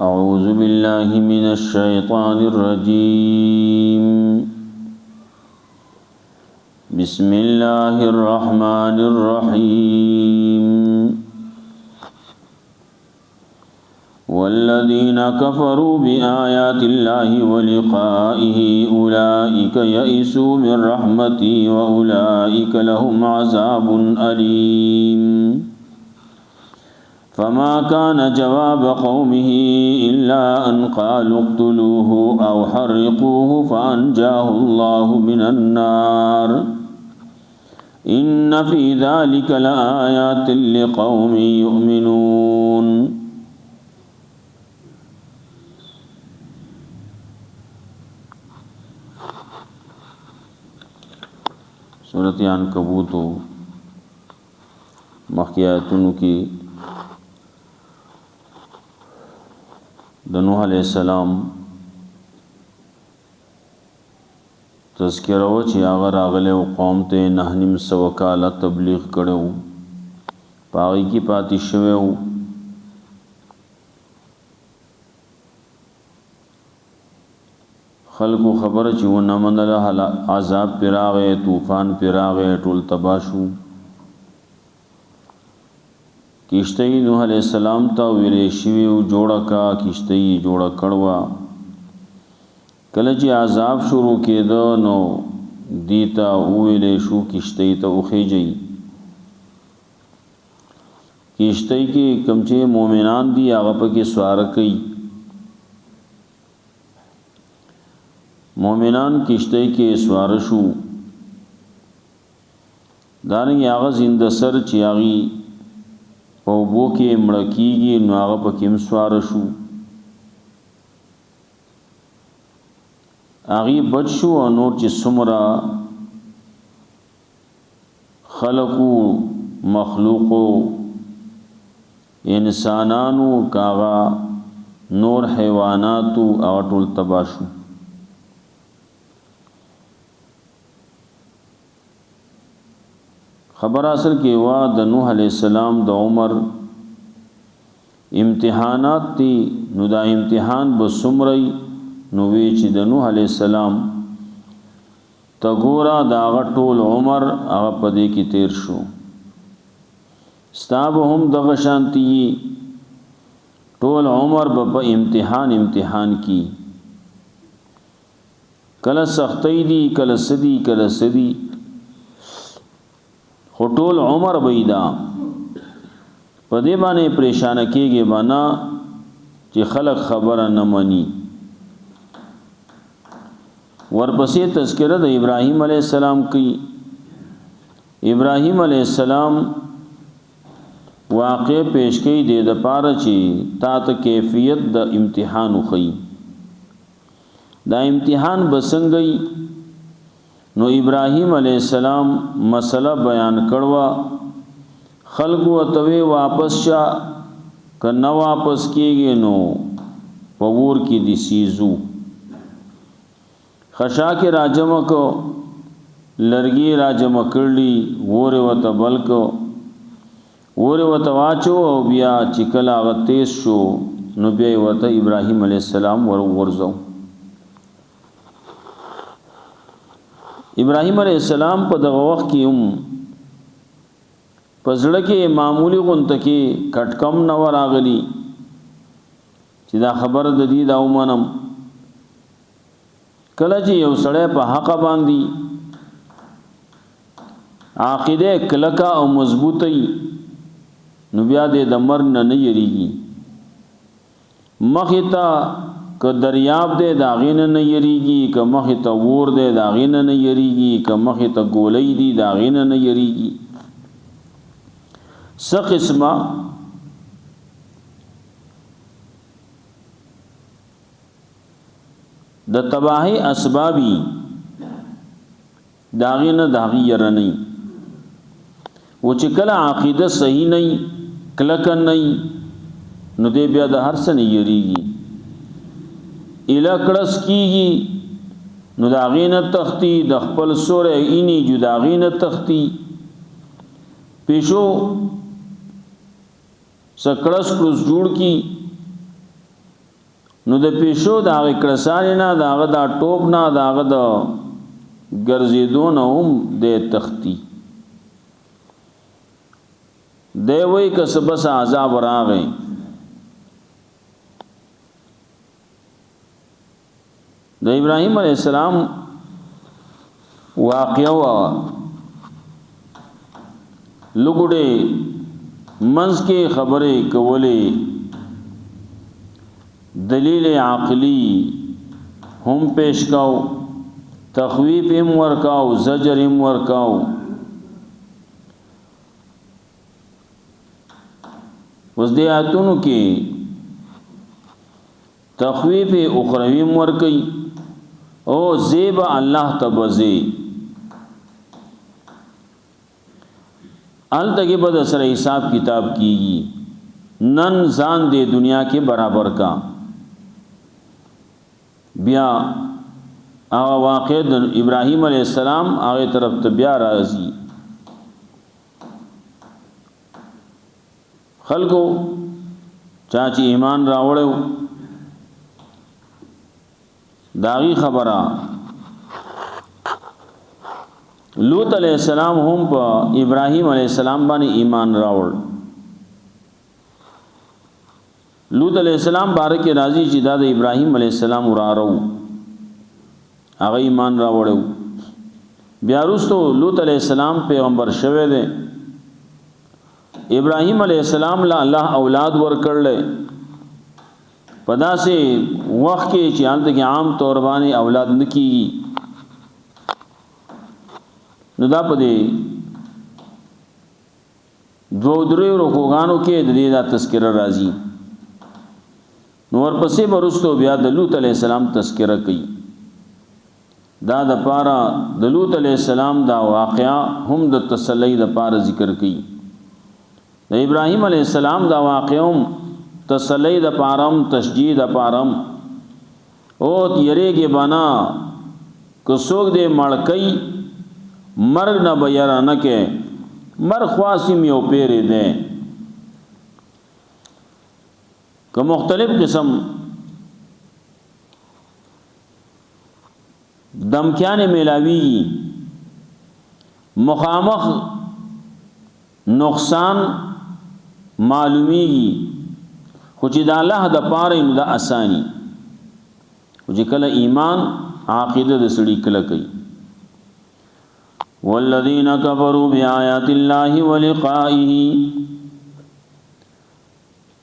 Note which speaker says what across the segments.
Speaker 1: أعوذ بالله من الشيطان الرجيم بسم الله الرحمن الرحيم والذين كفروا بآيات الله ولقائه أولئك يئسوا من رحمتي وأولئك لهم عذاب أليم فما كان جواب قومه إلا أن قالوا اقتلوه أو حرقوه فأنجاه الله من النار إن في ذلك لآيات لقوم يؤمنون. سورۃ عنکبوت مخکی آیتونو کی د نوح علیہ السلام تذکرہ و چې هغه راغلی او قوم ته 9.5 کاله تبلیغ کړو پاغي کی پاتې شوی و خلقو خبر چې و نه منله عذاب پیراغه طوفان پیراغه ټول تباشو کشتی نوح علیہ السلام تا ویلې شوی او جوړه کا کشتی جوړه کړوا کله چې عذاب شروع کېدو نو دیتا ویلې شو کشتی ته وخیږي کشتی کې کم چې مؤمنان دي هغه پکې سوار کوي مؤمنان کشتی کې سوار شو دانګي هغه زنده سر چې هغه او بو کې مړکیږي نو هغه پکې مسوار شو هغه بچ شو او نور چې څومره خلقو مخلوقو انسانانو کاغا نور حیواناتو او ټول تباشو خبر اصل کې وا د نوح علیہ السلام د عمر امتحانات تی نو دا امتحان به سمري نو وی چې د نوح علیہ السلام تګورا دا غټول عمر هغه پدې کې تیر شو ستاب هم دغه شانتی ټول عمر په امتحان کی کله سختۍ دي کله سدي خټول عمر بيدا پدې باندې پریشان کېږي بانا چې خلق خبره نه مني ورپسې تذکرہ د ابراهيم عليه السلام کی ابراهيم عليه السلام واقع پیش کړي د پاره چې تا ته کیفیت د امتحان وخی دا امتحان بسنګي نو ابراهيم عليه السلام مسله بیان کړوا خلقو توي واپس شا کنا واپس کیږي نو پور کی دي سیزو خشا کې راجم کو لرګي راجم کړلی وره وت بلک وره وت واچو او بیا چکلا غتیس شو نو بیا وت ابراهيم عليه السلام ورزو ابراهيم عليه السلام په دغه وخت کې پزړه کې معمولی غونته کې کټکم نو راغلی چې دا خبر د دې دا ومنم کله چې یو سړی په حق باندې عقیده کلکا او مضبوطی نو بیا د مرګ نه یریږي مخیتا که دریاب دے داغین نه یریږي که مخې ته ور دے داغین نه یریږي که مخې ته ګولۍ دي داغین نه یریږي څه قسمه د تباہی اسبابی داغین داغی یرنی و چې کله عقیده صحیح نه کلکن نه نو دې بیا د هر څه نه یریږي اله کړس کیږي نو دا غینه تختی د خپل سوره اینی جدا غینه تختی پیشو سکړس کړس جوړ کی نو د پیشو دا کړساري نه دا غدا ټوپ نه دا غدا ګرځیدون هم د تختی دی وای کس بس عذاب راغی د ابراهیم علیہ السلام واقعا لګوډه منځ کې خبرې کولې دلیل عقلی هم پیش کاو تخویف هم ورکاو زجر هم ورکاو وز دې آیاتونو کې تخویف اخروی هم ورکي او زیب الله تبزی ال تک بد سر حساب کتاب کیږي نن ځان دې دنیا کې برابر کا بیا هغه واقع د ابراهیم علیه السلام هغه طرف ته بیا راځي خلکو چاچی ایمان راوړو داغي خبره لوط علیہ السلام هم په ابراهیم علیہ السلام باندې ایمان راوړ لوط علیہ السلام بارک راضی چې دا د ابراهیم علیہ السلام ورارو هغه ایمان راوړو بیا وروسته لوط علیہ السلام پیغمبر شوه دی ابراهیم علیہ السلام لا الله اولاد ورکړل پدا سے وخت کې چې حالت کې عام طور باندې اولاد نکېږي نو دا پدې دو درې روغانو کې د دې دا تذکرہ راځي نو ورپسې ورستو بیا د لوط علیہ السلام تذکرہ کوي دا د پارا د لوط علیہ السلام دا واقعا هم د تسلی د پارا ذکر کوي د ابراهیم علیہ السلام دا واقعا تسلی د پارم تشجیع د پارم او تیریږي بنا کو څوک دې مړکې مرګ نه بیره نه کې مر خواسم یو پیری ده که مختلف قسم دمکیان ملاوی مخامخ نقصان معلومیږي خو چې د الله د پاره نو د اسانی خو چې کله ایمان عقیده د سړي کله کوي والذین کفروا بآیات الله ولقائه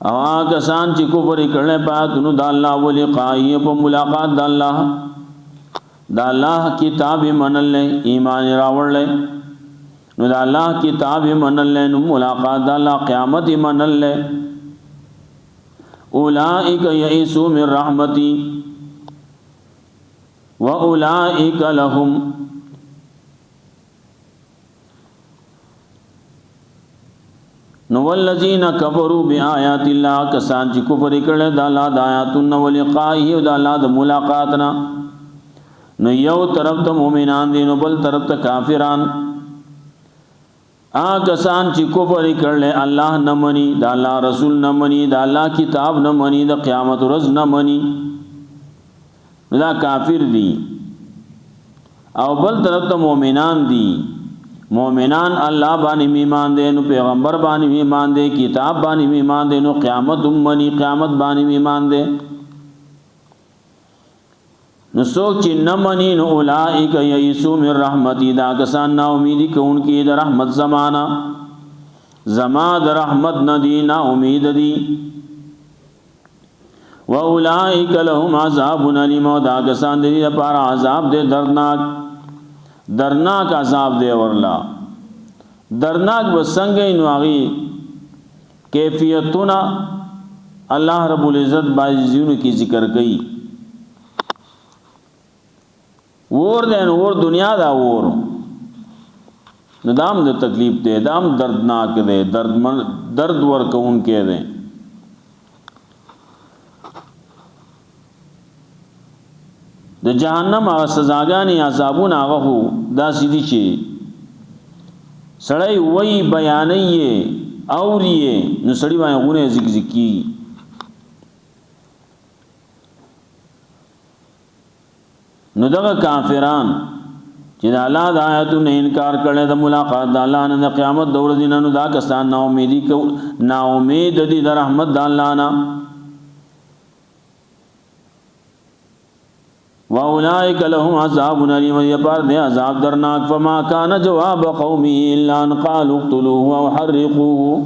Speaker 1: او کسان چې کفر کړي پاتونو د الله ولقائه په ملاقات د الله کتاب منل ایمان راوړل نو د الله کتاب منل نو ملاقات د الله قیامت منل اولئک یئسوا من رحمتی واولئک لهم نو والذین کفروا بآیات الله کسان چې کفر کړي د الله د آیاتونو ولقائه او د الله د ملاقاتنا نو یو طرف ته مؤمنان دي نو بل طرف ته کافران کسان چې کفر کړي الله نه مني د الله رسول نه مني د الله کتاب نه مني د قیامت ورځ نه مني دا کافر دي او بل طرف ته مؤمنان دي مومنان الله باندې ایمان دي نو پیغمبر باندې ایمان دي کتاب باندې ایمان دي نو قیامت منی قیامت باندې ایمان دي نو څوک چې نه منی نو اولئک یئسوا من رحمتی دا کسان نا امیدی کوونکی د رحمت زمانہ زما د رحمت نه دی نا امید دي واولئک لهم عذاب الیم دا کسان دي لپاره عذاب دې درناک عذاب دے ورلا درناک بسنگی نواغی کیفیتنا اللہ رب العزت بازیونو کی ذکر گئی وور دین وور دنیا دا وور ندام دے تکلیف دے دام دردناک دے درد ورکون کے دے د جهنم هغه سزاګانی عذابون هغه هو دا سیدی چې سړی وای بیانې اوري نو سړی باندې غونه ذکر نو دغه کافران چې د الله د آیاتونو انکار کړي د ملاقات د الله نه د قیامت د ورځې نه، نو دا کسان نا امید دي د رحمت د الله نه. واولئک لهم عذاب الیم، یپار دے عذاب درناک. فما کان جواب قومه الا ان قالوا اقتلوه او حرقوه،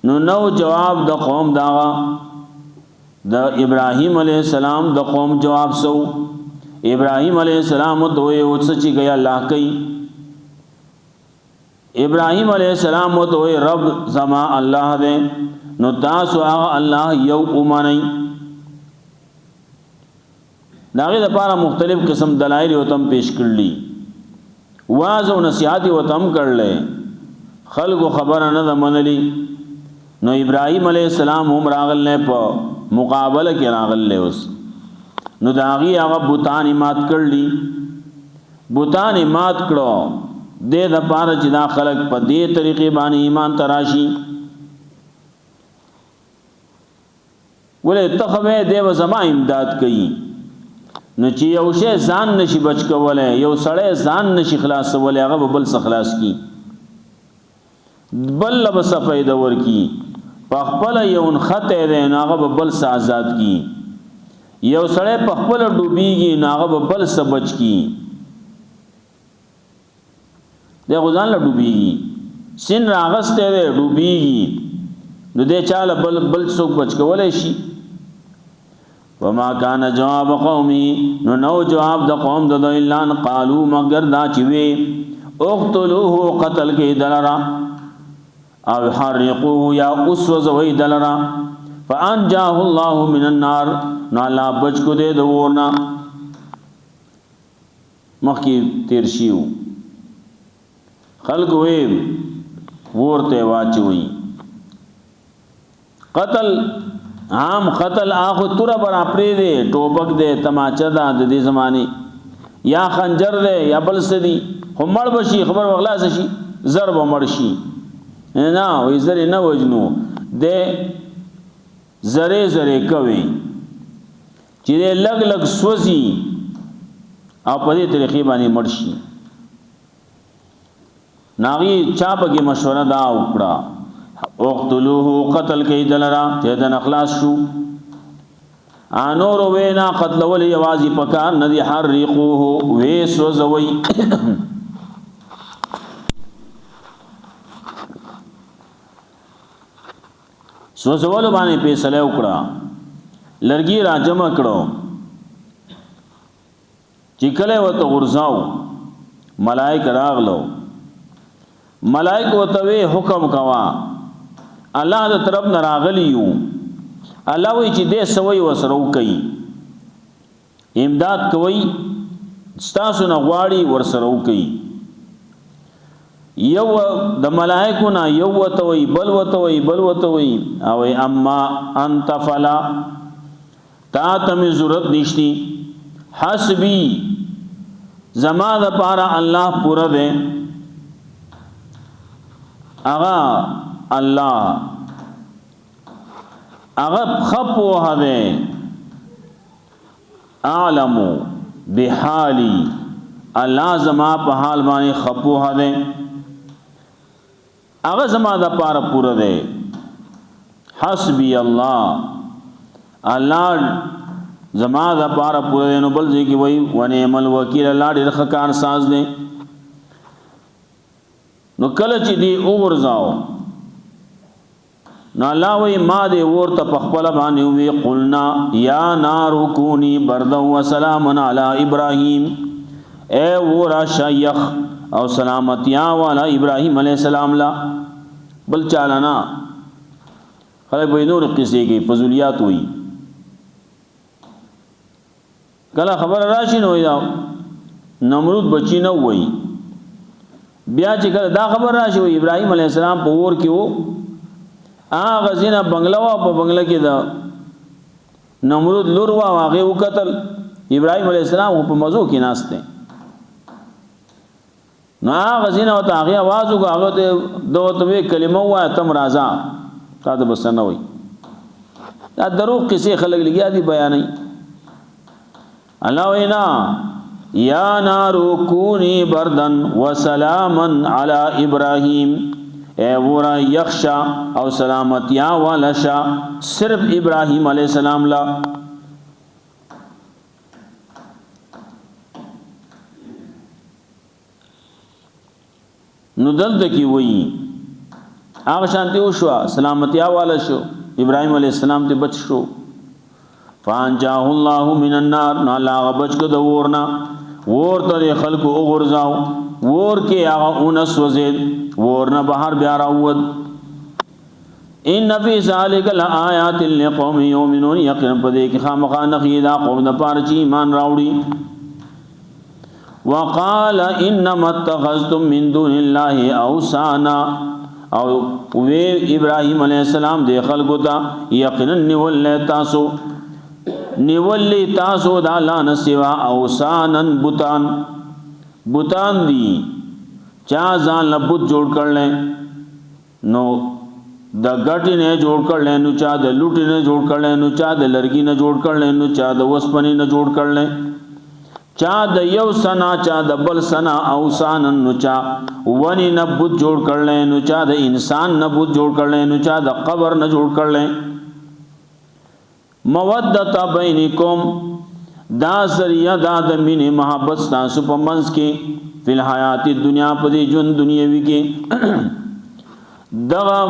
Speaker 1: نو جواب د قوم داغا د ابراهیم علیہ السلام د قوم جواب سو. ابراهیم علیہ السلام دوی او سچی گیا الله کوي. ابراهیم علیہ السلام دوی رب زما الله دے، نو تاسو هغه الله یو اومنئ. داغه لپاره مختلف قسم دلایل او تم پیش کړلی، واعظ او نصيحت او تم کړلې، خلق خبر نه منلی. نو ابراهیم علیہ السلام هم راغله په مقابله کې راغله. اوس نو داغي هغه بوتان مات کړلی، بوتان مات کړو د لپاره چې دا خلق په دې طریقې باندې ایمان تراشي. ولې تخوي دیو زما امداد کوي، نو چې یو شی ځان نشي بچ کولای، یو سړی ځان نشي خلاصولای، هغه بل څه خلاص کی، بل به صفید ور کی، په خپل یو خطه ده هغه بل څه آزاد کی. یو سړی په خپل ډوبېږي، هغه بل څه بچ کی. د غزان له ډوبېږي، سین راغسته ده ډوبېږي، نو دې چاله بل څوک بچ کولای شي. وما كان جواب قومي، نو جواب د قوم د الا ان قالوا مگر دا چې وي اقتلوه قتل کې دلرا او حرقوه یا اسوزوي دلرا. فانجاه الله من النار، نو الله بچ کو دې د ورنا. مخکې تیر شیو خلق وي ورته واچوي. قتل عام قتل آخو تورا برا پری دے، ٹوپک دے، تماچا دا دے زمانے، یا خنجر دے یا بلسدی، خو مر بشی خبر وغلاس شی ضرب مرشی نا وی زری نا وجنو دے زرے زرے کوي چې دے لگ لگ سوزی او پدی طریقی بانی مرشی. ناغی چاپ کی مشورہ دا اکڑا اقتلوه قتل کئی دلرا چیدن اخلاص شو. آنور وینا قتل ولی یوازی پکار ندی حرقوه ویسو زوی. سوزولو بانی پیسلے اکڑا، لرگی را جمع کرو، چکلے و تو غرزاو. ملائک راغلو، ملائک و توی حکم کوا، الله د طرف نه راغلیو. الله وی چې دې سوي وسرو کوي، امداد کوي، ستاسو نه غواړي ورسرو کوي. یو د ملائکو نه یو وتوي بل وتوي بل وتوي، او اما انت فلا تا تم ضرورت نشتی، حسبی زما د پارا الله پورا ده. اغا الله اغب خپو هده اعلمو بحالی، الله زما په حال باندې خپو هده، اغا زما د پاره پوره ده. حسبی الله، الله زما د پاره پوره ده. نو بل ځای کې وای ونعم الوکیل، الله ډېر ښه کار ساز ده. نو کله چې دی وګرځاو، نو الله وی ما دې ورته په خپل باندې وی قلنا یا نار کونی بردا و سلام علی ابراهیم، اے ورا شیخ او سلامتیا والا ابراهیم علیہ السلام لا. بل چالانا خلق به نور قصې کې فضولیات وی. کله خبر راشي نو دا نمرود بچی نه وی، بیا چې کله دا خبر راشي ابراهیم علیہ السلام په ور کې وو، آغا زینا بنگلا وا په بنگلا کې دا نمرود لور وا هغه وکتل. ابراهیم علیہ السلام په مزو کې ناشته، نو هغه زینا ته هغه आवाज وکړ، هغه ته دوه کلمه وای تم راځه تا ته بس نه وای. دا درو قصې خلک لګیا دي بیانې. الله وینا یا نارو کونی بردن وسلاما علی ابراہیم، اے ورا یخشا او سلامتیا والا شا صرف ابراہیم علیہ السلام لا. نو دلته کی وئی هغه شانتی وشو، سلامتیا والا شو، ابراہیم علیہ السلام ته بچ شو. فانجاه الله من النار، نو الله بچ کو د ورنا، ور ته خلق او غرزاو، ور کې هغه اونس وزید، ورنا بهر بیا راوت. ان فی ذلک لآیات لقوم یؤمنون، یقینا پدې کې خامخا نخیدا قوم د پاره چې ایمان راوړي. وقال انما اتخذتم من دون الله اوثانا، او وی ابراہیم علیہ السلام دے خلقو تا یقینا نیولی تاسو دا اللہ نسوا اوثانا بوتان دی، چاہ زان لبوت جوڑ کر لیں، نو دا گٹی نے جوڑ کر لیں، نو چاہ دا لوٹی نے جوڑ کر لیں، نو چاہ دا لرگی نے جوڑ کر لیں، نو چاہ دا وسپنی نے جوڑ کر لیں، چاہ دا یو سنا چاہ دا بل سنا اوسانا، نو چاہ ونی نبوت جوڑ کر لیں، نو چاہ دا انسان نبوت جوڑ کر لیں، نو چاہ دا قبر نہ جوڑ کر لیں. مودتا بینکم، دا ذریعہ دا دمین محبت ستاسو پا منز کے فی الحیات دنیا پا دی جون دنیاوی کے. دا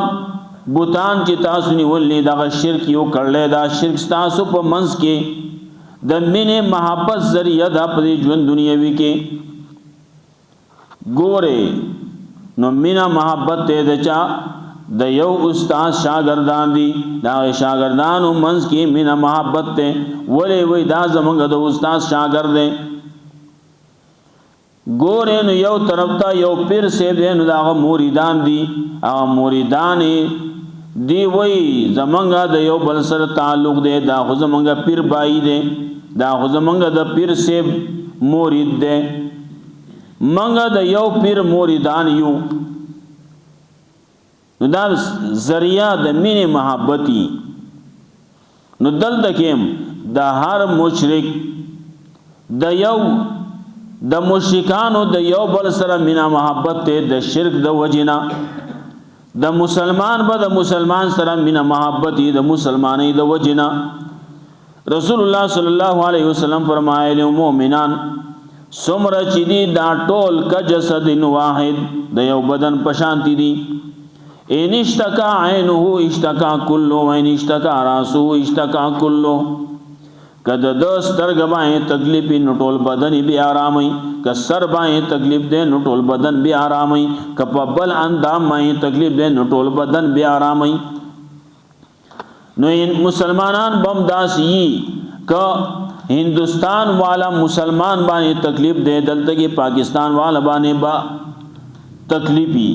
Speaker 1: بوتان چی تاسو نیولی دا شرک یو کر لے، دا شرک ستاسو پا منز کے د مینه محبت ذریعہ دا پدې ژوند دنیاوی کې ګوره. نو مینا محبت ته دچا د یو استاد شاګردان دي، دا شاګردانو منځ کې مینا محبت ته ولې وې دا زمونږ د استاد شاګرد دی. ګوره نو یو طرف ته یو پیر سیب دی، نو دا مریدان دي، هغه مریدان دی وې زمونږ د یو بل سره تعلق دی، دا خو زمونږ پیر بای دی، دا خو زمونږ د پیر سیب مرید دی، منګه د یو پیر مریدان یو. نو دا ذریعہ د مینې محبتي. نو دلته کې د هر مشرک د یو د مشرکانو د یو بل سره مینا محبت ته د شرک د وجنا، د مسلمان به د مسلمان سره مینا محبتي د مسلمانۍ د وجنا. رسول الله صلی الله علیه وسلم فرمایلی مومنان سمره چې دي دا ټول ک جسد واحد د یو بدن پشانتی دي. ان اشتکا عینه اشتکا کله، وان اشتکا راسو اشتکا کله. کده د سترګ باندې تکلیف نو ټول بدن به آرامي، ک سر باندې تکلیف ده نو ټول بدن به آرامي، ک په بل اندام باندې تکلیف ده نو ټول بدن به آرامي. نو مسلمانان بم داس یی که ہندوستان والا مسلمان بانے تکلیف دے، دلتا کہ پاکستان والا بانے با تکلیفی،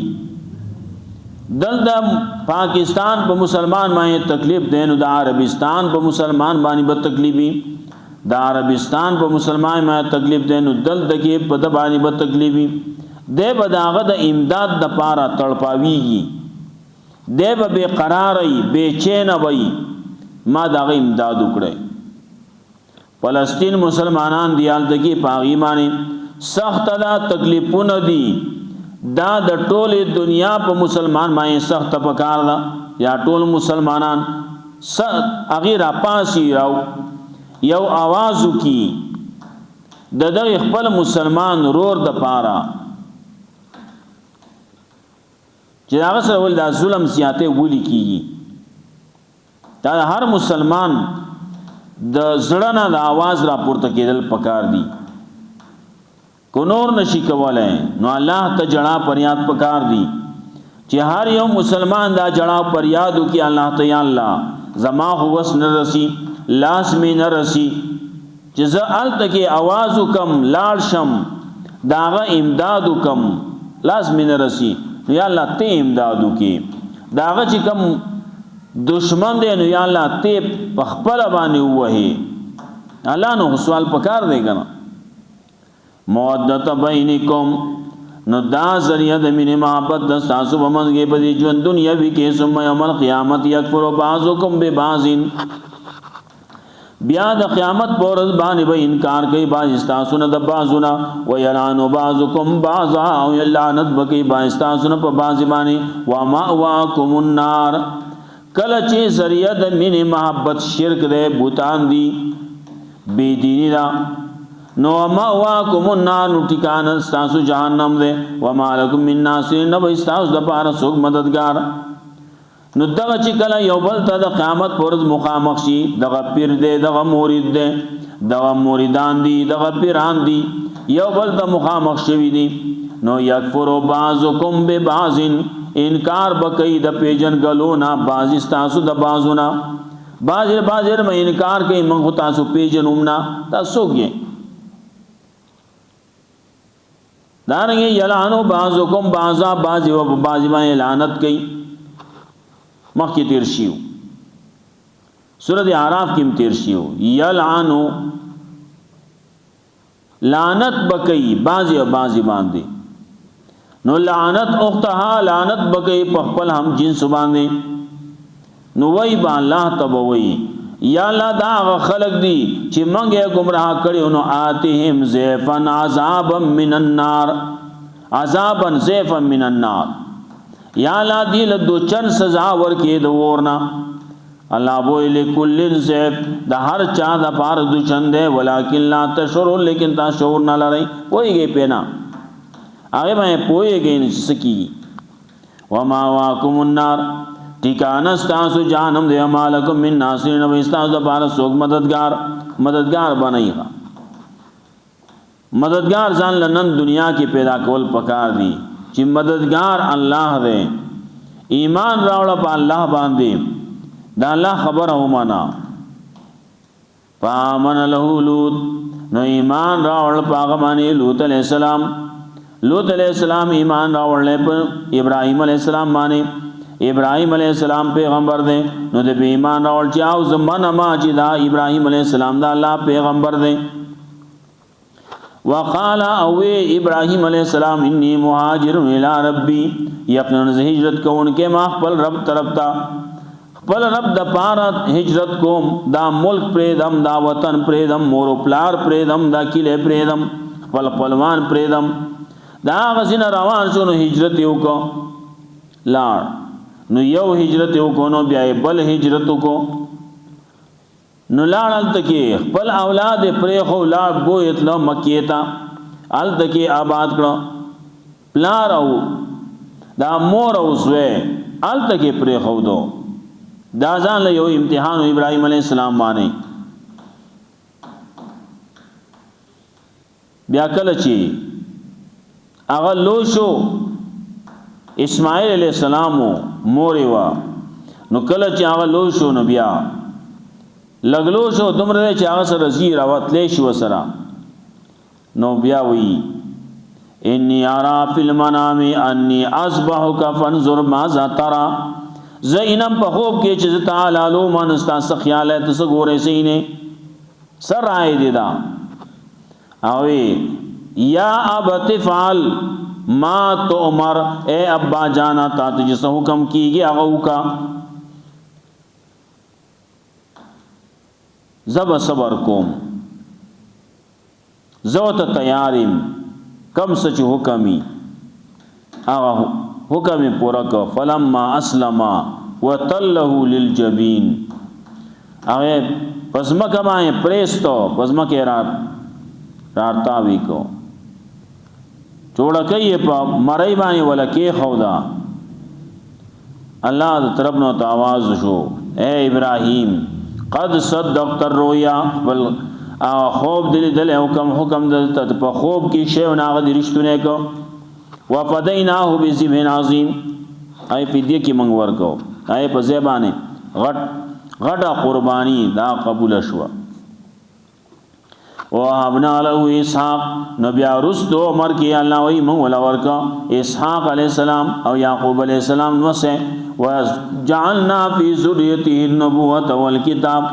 Speaker 1: دلتا پاکستان پا مسلمان بانے تکلیف دے، نو دا عربستان پا مسلمان بانے با تکلیفی، دا عربستان پا مسلمان بانے تکلیف دے، نو دلتا کہ پتا بانے با تکلیفی. دے با داغا دا امداد دا پارا تڑپاویگی، دے با بے قراری بے چین بئی، ما داغا امداد اکڑے. فلسطین مسلمانان دیال دکی پاغیمانی سخت دا تکلیفون دی، دا دا ټول دنیا پا مسلمان مائیں سخت پکار دا، یا ټول مسلمانان اغیر پاسی راو یو آوازو کی دا دا اخبر مسلمان رور دا پارا چې هغه سره ول دا ظلم زیاته ولی کیږي. دا هر مسلمان د زړه د आवाज را پورته کېدل پکار دي، کو نور نشي کولای. نو الله ته جړه پریاد پکار دي چې هر یو مسلمان دا جړه پریاد وکي الله ته، یا الله زما هو وس نه رسی، لاس می نه رسی، چې زه ال تکي आवाज وکم لاړ شم داغه امداد وکم، لاس می نه رسی، یا الله ته امدادو کی. داغه چې کم دشمن دی نو یا الله ته پخپل باندې وਹੀ الله نو سوال پکار دی کنه. مودت بینکم، نو دا ذریعہ د مینه محبت د تاسو په منځ کې په دې ژوند دنیاوی کې، ثم یوم القیامت یکفر بعضکم ببعض، بیا د قیامت پورز باندې به انکار کوي باز استاسونه د بازونه ویلانو بعضکم بعضا او لعنت بکی باز استاسونه په باز باندې و ماواکم النار کله چې ذریعہ د مین محبت شرک ده بوتان دی بی دینی دا نو ماواکم النار نو ټکان استاسو جهنم ده و مالکم من ناصرین نو استاسو د پاره څوک مددگار نو دغه چې کله یو بل ته د قیامت پرز مخامخ شي دغه پیر دی دغه مرید دی دغه مریدان دي دغه پیران دي یو بل ته مخامخ شوي دي نو یکفر بعضکم ببعض انکار بکئی د پیجن گلونا بعض استاسو د بعضونا بعض میں انکار کئی منخو تاسو پیجن امنا تاسو گئے دارنگی یلانو بعضکم بعضا بعضی میں لعنت کئی مخ کی تیر شیو سورۃ اعراف کی تیر شیو یلعنو لعنت بکئی بعضی باندې نو لعنت اختها لعنت بکئی پخپل هم جنس باندې نو وای با الله تبوی یا الله دا خلق دی چې منګه گمراه کړي نو آتهم زیفن عذابا من النار عذابا زیفا من النار یا لا دیل دو چن سزا ورکی دو ورنا اللہ بوئی لکل زیب دا ہر چاہ دا پار دو چن دے ولیکن لا تشعرون لیکن تا شعور نہ لڑائی پوئی گئی پینا آگے میں پوئی گئی نسکی وما واکم النار ٹھیکانا ستاسو جانم دے مالکم من ناصرین و استاسو دا پار سوک مددگار بنائی گا مددگار زان لنن دنیا کی پیدا کول پکار دی چې مددگار الله دے ایمان راوړه په الله باندې دا الله خبره ومانا فامن له لوط نو ایمان راوړ په هغه باندې لوط علیہ السلام ایمان راوړل په ابراهیم علیہ السلام باندې ابراهیم علیہ السلام پیغمبر دے نو د ایمان راوړ چې او زمانہ ما چې دا ابراهیم علیہ السلام دا الله پیغمبر دے وقال اوے ابراہیم علیہ السلام انی مہاجر الی ربی یقینا ہجرت کون کے ما خپل رب طرف تا خپل رب د پارت ہجرت کوم دا ملک پریدم دا وطن پریدم مور پلار پریدم دا کله پریدم خپل خپلوان پریدم دا غزین روان شو نو ہجرت یو کو لاړ نو یو ہجرت یو کو نو بیا بل ہجرت کو نو لاړ التکی خپل اولاد پرې خو لاړ بویت لو مکیتا التکی آباد کړه پلار او دا مور او زوی التکی پرې خو دو دا ځان له یو امتحان ابراهیم علیہ السلام باندې بیا کله چې هغه لو شو اسماعیل علیہ السلام مور وا نو کله چې هغه لو شو نو بیا لګلو شو دومره چې هغه سره زیرا وتلې شو سره نو بیا وی انی ارا فی المنام انی اصبحک فانظر ماذا ترى زینب په خوب کې چې تعالی لو منستا خیال ته څه ګورې سینې سر راي دي دا او یا ابت فعل ما تؤمر اے ابا جانا تا ته جس حکم کیږي هغه وکا زب صبر کوم زوت تیاریم کم سچ حکمی آغا حکمی پورا کو فلما اسلما وطلہو للجبین آغا پزمکہ مائیں پریستو پزمکہ رارتاوی کو چوڑا کئی پا مرائی بانی والا کی خودا اللہ دا طرفنو تاواز شو اے ابراہیم قد صدقت الرؤيا بل خوب دل دل حکم دلتا پا خوب کی شیو ناغد رشتونے کو وفدیناہو بذبح عظیم آئے فدیہ کی منگور کو آئے پا زیبانے غٹا قربانی دا قبول شوا وَهَبْنَا لَهُ اسحاق نبیہ رستو عمر کی اللہ وی مولا ورکا اسحاق علیہ السلام او یعقوب علیہ السلام نوسے وَجَعَلْنَا فِي ذُرِّيَّتِهِ النُّبُوَّةَ وَالْكِتَابَ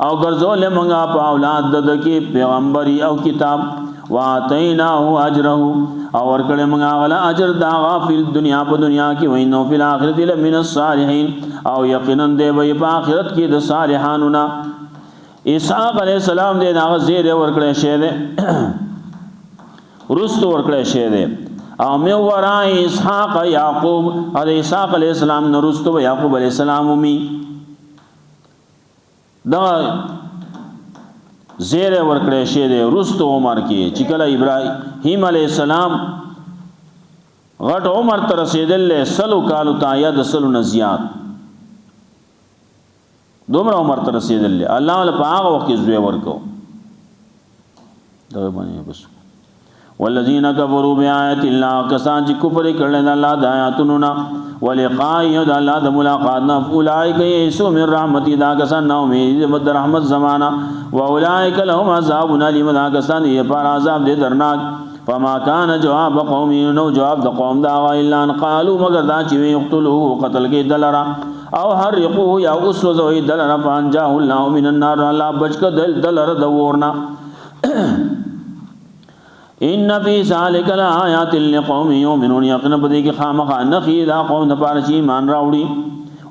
Speaker 1: او گرزول منگا پا اولاد ددکی پیغمبری او کتاب وَآتَيْنَاهُ أَجْرَهُ او ورکڑے منگا غلا اجر داغا فی الدنیا پا دنیا کی وَإِنَّهُ فِي الْآخِرَةِ لَمِنَ الصَّالِحِينَ او یقیناً دے بھئی پا آخرت کی دا صالحانونا اسحاق علیہ السلام دې هغه زیر ورکړی شه دې رستو ورکړی شه دې او مې ورای اسحاق یعقوب علیہ اسحاق علیہ السلام نو رستو یعقوب علیہ السلام می دا زیر ورکړی شه دې رستو عمر کې چې کله ابراهیم علیہ السلام غټ عمر ته رسیدل سلو کالو تا یا د سلو نزیات دومره عمر ته رسیدل الله ول په هغه وخت کې زوی ورکو دا باندې بس والذین کفروا بآیات الله کسان چې کفر کړل د الله د آیاتونو نه ولقاء د الله د ملاقات نه اولئک یئسوا من رحمتی دا کسان نو امید د رحمت زمانہ واولئک لهم عذاب الیم دا کسان یې پر عذاب دې درناک فما كان جواب قوم نو جواب د قوم دا الا ان قالوا مگر دا چې یقتلوه قتل کې دلرا او حرقوه یا اسوزوی دلرا فانجاه الله من النار الله بچک دلرا د ورنا ان فی ذلک لآیات لقوم یؤمنون یقینا بدی کې خامخا نخی دا قوم د پاره چې ایمان راوړي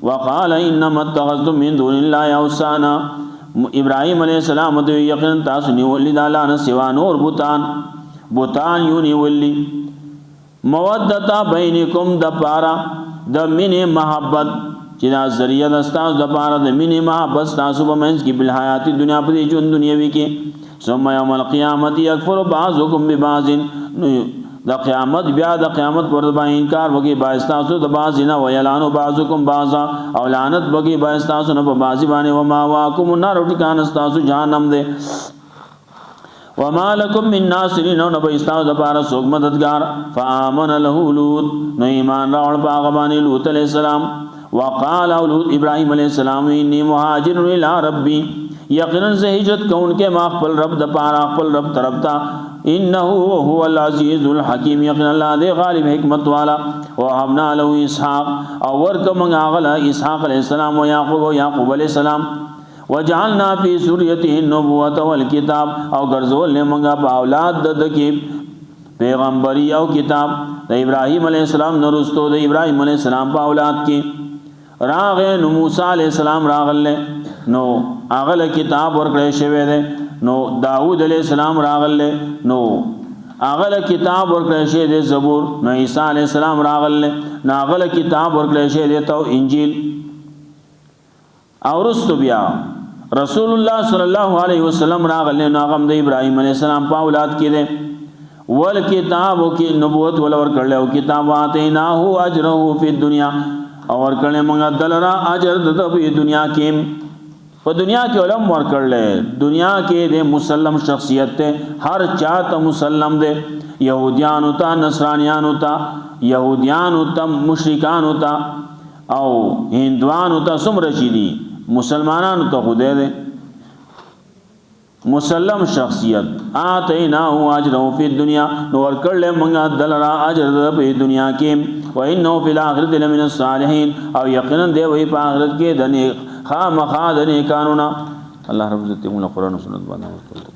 Speaker 1: وقال انما اتخذتم من دون الله اوثانا ابراهیم علیہ السلام د یقینا تاسو نیولې د الله نه سوا نور بوتان یونی ولی مودتا بینکم د پارا د مینه محبت چې دا ذریعہ د تاسو د پارا د مینه محبت تاسو په منځ کې بل حیات دنیا په ژوند دنیوي کې ثم یوم القیامت یکفر بعضکم ببعض د قیامت بیا د قیامت پر باندې انکار وکي باعث تاسو د بعض نه ویلانو بعضکم بعضا او لعنت وکي باعث تاسو نه په بعضی باندې و ما واکم النار ټکان تاسو جهنم ده وما لكم من ناصرين نو نبی استاو د پاره څوک مددگار فآمن له لوط نو ایمان راوړ باغ باندې لوط علیہ السلام وقال لوط ابراهيم علیہ السلام انی مهاجر الى ربي یقینا زه هجرت کون کې ما خپل رب د پاره خپل رب طرف ته انه هو العزيز الحكيم یقینا الله دې غالب حکمت والا وهبنا له اسحاق او ورکه موږ غلا اسحاق علیہ السلام او یعقوب علیہ السلام وجعلنا فی ذریته النبوة والکتاب او ګرځول له موږ په اولاد د کې پیغمبري او کتاب د ابراهیم علیہ السلام نورستو د ابراهیم علیہ السلام په اولاد کې راغه نو موسی علیہ السلام راغله نو اغله کتاب ورکړې شوی دی نو داوود علیہ السلام راغله نو اغله کتاب ورکړې شوی دی زبور نو عیسی علیہ السلام راغله نو اغله کتاب ورکړې شوی دی تو انجیل اورستو بیا رسول الله صلی الله علیه وسلم راغله نو هغه د ابراهیم علیہ السلام په اولاد کې دی ول کتاب کې نبوت ول ورکړل او کتاب اتیناه اجره فی الدنیا اور کړه موږ دلرا اجر د په دنیا کې په دنیا کې علم ورکړل دنیا کې د مسلم شخصیت ته هر چاته مسلم دی يهوديان ته نصرانيان ته يهوديان ته مشرکان ته او هندوان ته څومره شي دي مسلمانانو ته خدای دی مسلم شخصیت آتیناه اجره فی الدنیا نور کړل موږ دلرا اجر په دنیا کې و انه فی الاخرۃ لمن الصالحین او یقینا دی وی په آخرت کې د خامخا د نیکانو الله رب عزت موږ قرآن او سنت باندې